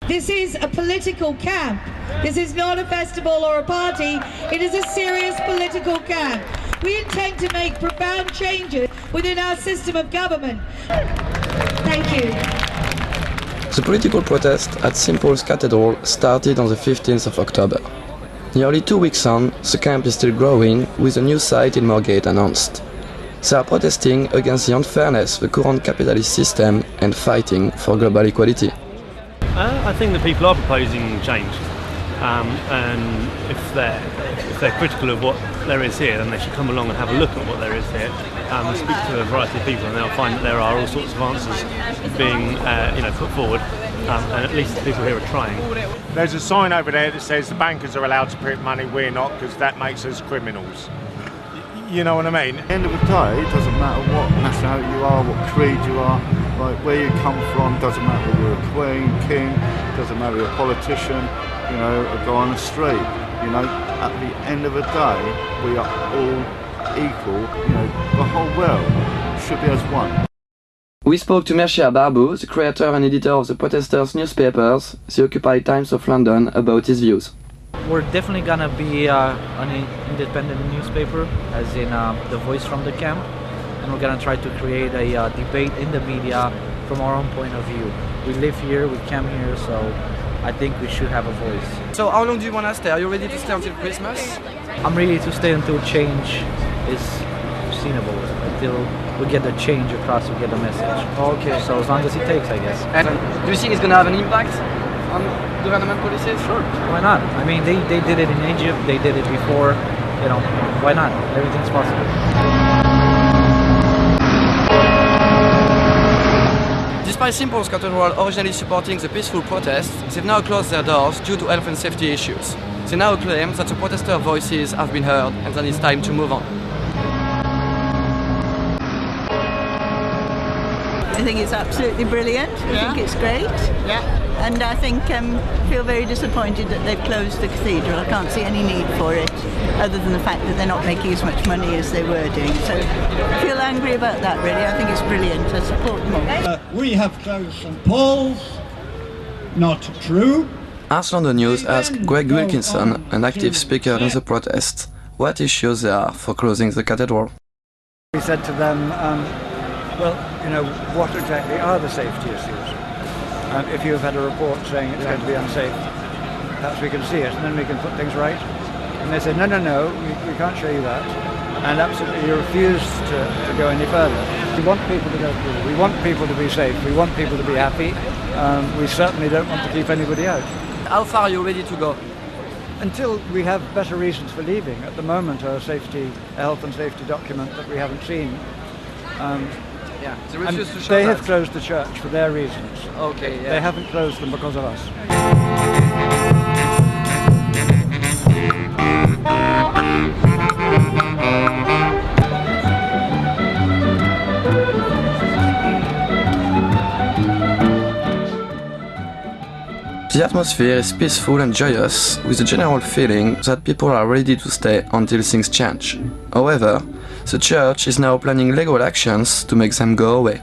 This is a political camp. This is not a festival or a party. It is a serious political camp. We intend to make profound changes within our system of government. Thank you. The political protest at St. Paul's Cathedral started on the 15th of October. Nearly 2 weeks on, the camp is still growing, with a new site in Moorgate announced. They are protesting against the unfairness of the current capitalist system and fighting for global equality. I think that people are proposing change, and if they're critical of what there is here, then they should come along and have a look at what there is here, and speak to a variety of people, and they'll find that there are all sorts of answers being put forward, and at least the people here are trying. There's a sign over there that says the bankers are allowed to print money, we're not, because that makes us criminals. You know what I mean? At the end of the day, it doesn't matter what nationality you are, what creed you are, like where you come from, doesn't matter whether you're a queen, king, doesn't matter you're a politician, a guy on the street. At the end of the day, we are all equal, the whole world should be as one. We spoke to Mercia Barbeau, the creator and editor of the protesters' newspapers, The Occupied Times of London, about his views. We're definitely gonna be an independent newspaper, as in the voice from the camp, and we're gonna try to create a debate in the media from our own point of view. We live here, we came here, so I think we should have a voice. So how long do you want to stay? Are you ready to stay until Christmas? I'm ready to stay until change is foreseeable, until we get the change across, we get the message. Okay. So as long as it takes, I guess. And do you think it's gonna have an impact on government policies? Sure. Why not? I mean, they did it in Egypt, they did it before, why not? Everything's possible. Despite St. Paul's Cathedral originally supporting the peaceful protests, they've now closed their doors due to health and safety issues. They now claim that the protester voices have been heard and that it's time to move on. I think it's absolutely brilliant. I think it's great. Yeah. And I think feel very disappointed that they've closed the cathedral. I can't see any need for it, other than the fact that they're not making as much money as they were doing. So I feel angry about that, really. I think it's brilliant. I support them all. We have closed St. Paul's. Not true. Ars London News asked Greg Wilkinson, an active speaker in the protests, what issues there are for closing the cathedral. We said to them, what exactly are the safety issues? If you've had a report saying it's going to be unsafe, perhaps we can see it and then we can put things right. And they said, no, we can't show you that. And absolutely refused to go any further. We want people to go through. We want people to be safe. We want people to be happy. We certainly don't want to keep anybody out. How far are you ready to go? Until we have better reasons for leaving. At the moment, a health and safety document that we haven't seen. They have closed the church for their reasons. Okay, yeah. They haven't closed them because of us. The atmosphere is peaceful and joyous, with a general feeling that people are ready to stay until things change. However, the church is now planning legal actions to make them go away.